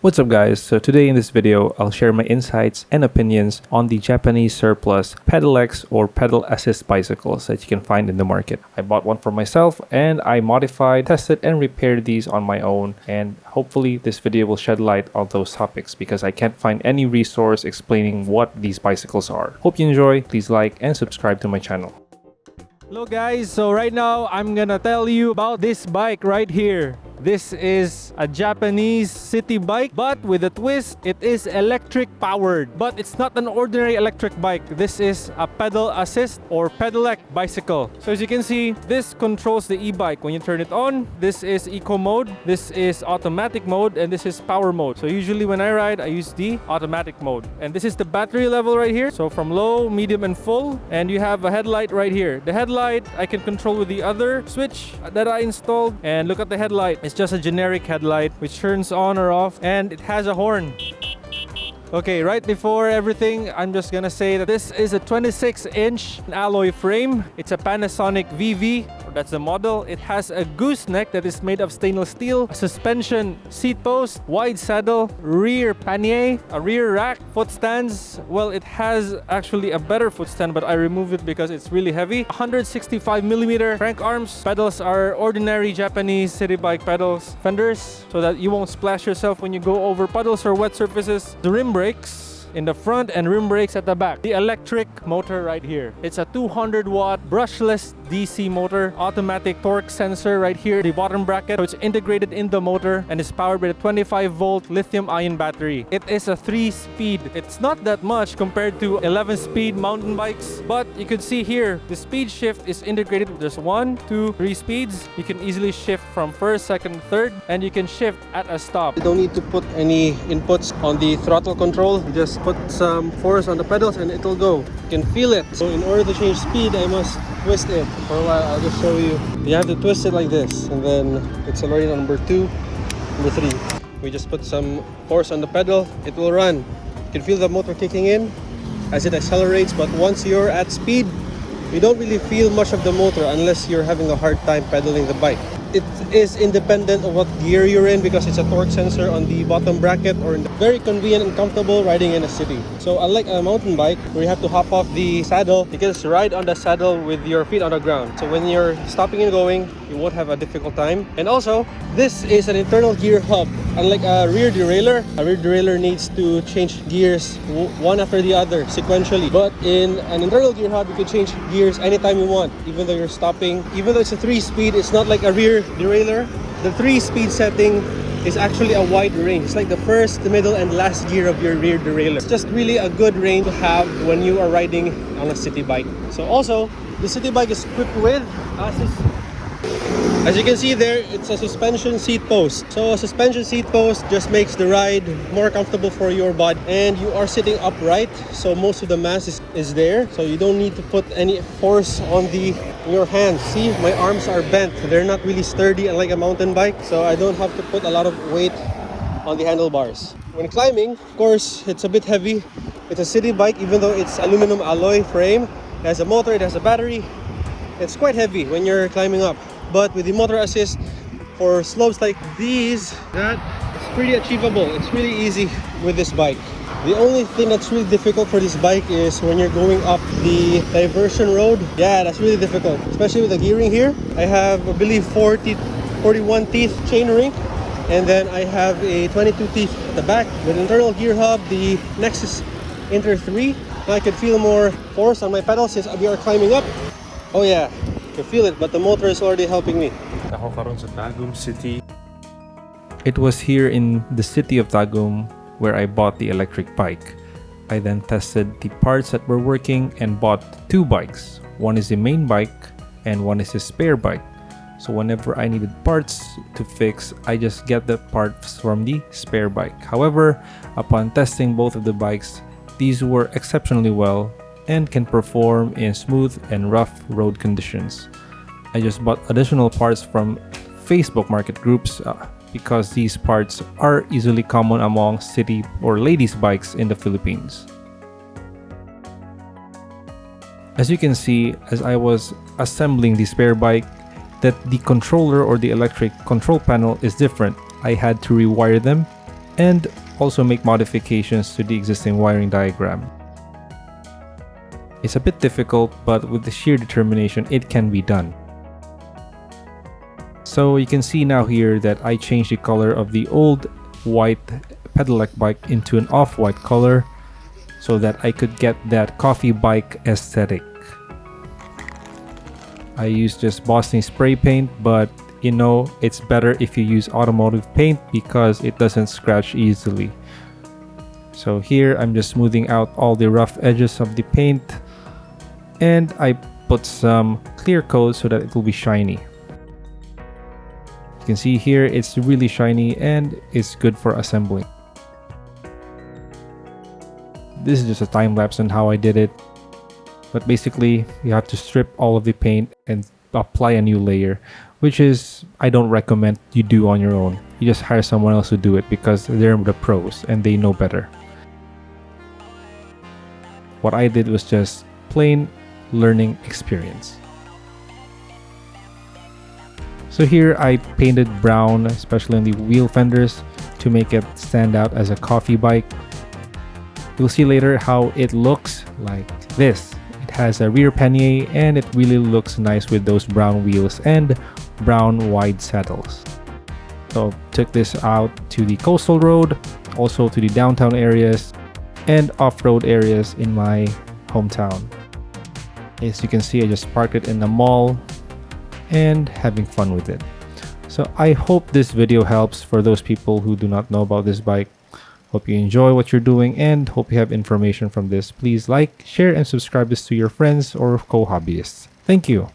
What's up guys, so today in this video I'll share my insights and opinions on the Japanese surplus pedal X or pedal assist bicycles that you can find in the market. I bought one for myself and I modified, tested and repaired these on my own, and hopefully this video will shed light on those topics because I can't find any resource explaining what these bicycles are. Hope you enjoy, please like and subscribe to my channel. Hello guys, so right now I'm gonna tell you about this bike right here. This is a Japanese city bike, but with a twist, it is electric powered. But it's not an ordinary electric bike. This is a pedal assist or pedelec bicycle. So as you can see, this controls the e-bike. When you turn it on, this is eco mode, this is automatic mode, and this is power mode. So usually when I ride, I use the automatic mode. And this is the battery level right here. So from low, medium, and full. And you have a headlight right here. The headlight I can control with the other switch that I installed. And look at the headlight. It's just a generic headlight which turns on or off, and it has a horn. Okay, right before everything, I'm just gonna say that this is a 26-inch alloy frame. It's a Panasonic VV, that's the model. It has a gooseneck that is made of stainless steel, a suspension seat post, wide saddle, rear pannier, a rear rack, foot stands. Well, it has actually a better foot stand, but I removed it because it's really heavy. 165mm crank arms. Pedals are ordinary Japanese city bike pedals. Fenders, so that you won't splash yourself when you go over puddles or wet surfaces. The rim brakes in the front and rim brakes at the back. The electric motor right here. It's a 200-watt brushless DC motor, automatic torque sensor right here, the bottom bracket. So it's integrated in the motor and is powered by a 25-volt lithium-ion battery. It is a 3-speed. It's not that much compared to 11-speed mountain bikes, but you can see here the speed shift is integrated. There's 1, 2, 3 speeds. You can easily shift from first, second, third, and you can shift at a stop. You don't need to put any inputs on the throttle control. You just put some force on the pedals and it'll go. You can feel it. So in order to change speed, I must twist it. For a while, I'll just show you. You have to twist it like this, and then accelerate on number 2, number 3. We just put some force on the pedal, it will run. You can feel the motor kicking in as it accelerates, but once you're at speed, you don't really feel much of the motor unless you're having a hard time pedaling the bike. It is independent of what gear you're in because it's a torque sensor on the bottom bracket, or very convenient and comfortable riding in a city. So unlike a mountain bike where you have to hop off the saddle, you can just ride on the saddle with your feet on the ground. So when you're stopping and going, you won't have a difficult time. And also, this is an internal gear hub. Unlike a rear derailleur needs to change gears one after the other sequentially. But in an internal gear hub, you can change gears anytime you want, even though you're stopping. Even though it's a 3-speed, it's not like a rear derailleur. The 3-speed setting is actually a wide range. It's like the first, the middle, and last gear of your rear derailleur. It's just really a good range to have when you are riding on a city bike. So also, the city bike is equipped with as you can see there, it's a suspension seat post. So a suspension seat post just makes the ride more comfortable for your body. And you are sitting upright, so most of the mass is there. So you don't need to put any force on your hands. See, my arms are bent. They're not really sturdy unlike a mountain bike. So I don't have to put a lot of weight on the handlebars. When climbing, of course, it's a bit heavy. It's a city bike, even though it's aluminum alloy frame. It has a motor, it has a battery. It's quite heavy when you're climbing up. But with the motor assist for slopes like these, it's pretty achievable. It's really easy with this bike. The only thing that's really difficult for this bike is when you're going up the diversion road. Yeah, that's really difficult, especially with the gearing here. I have, I believe, 41 teeth chain ring, and then I have a 22 teeth at the back. With internal gear hub, the Nexus Inter 3, I can feel more force on my pedals since we are climbing up. Oh yeah, I feel it, but the motor is already helping me. Ako karon sa Tagum City. It was here in the city of Tagum where I bought the electric bike. I then tested the parts that were working and bought 2 bikes. One is the main bike and one is a spare bike. So whenever I needed parts to fix, I just get the parts from the spare bike. However, upon testing both of the bikes, these work exceptionally well and can perform in smooth and rough road conditions. I just bought additional parts from Facebook market groups because these parts are easily common among city or ladies bikes in the Philippines. As you can see, as I was assembling the spare bike, that the controller or the electric control panel is different. I had to rewire them and also make modifications to the existing wiring diagram. It's a bit difficult, but with the sheer determination, it can be done. So you can see now here that I changed the color of the old white pedelec bike into an off-white color so that I could get that coffee bike aesthetic. I used just Boston spray paint, but you know, it's better if you use automotive paint because it doesn't scratch easily. So here I'm just smoothing out all the rough edges of the paint, and I put some clear coat so that it will be shiny. You can see here it's really shiny and it's good for assembling. This is just a time lapse on how I did it, but basically you have to strip all of the paint and apply a new layer, which is I don't recommend you do on your own. You just hire someone else to do it because they're the pros and they know better. What I did was just plain learning experience. So here I painted brown, especially on the wheel fenders, to make it stand out as a coffee bike. You'll see later how it looks like this. It has a rear pannier and it really looks nice with those brown wheels and brown wide saddles. So took this out to the coastal road, also to the downtown areas and off-road areas in my hometown. As you can see, I just parked it in the mall and having fun with it. So I hope this video helps for those people who do not know about this bike. Hope you enjoy what you're doing and hope you have information from this. Please like, share, and subscribe this to your friends or co-hobbyists. Thank you.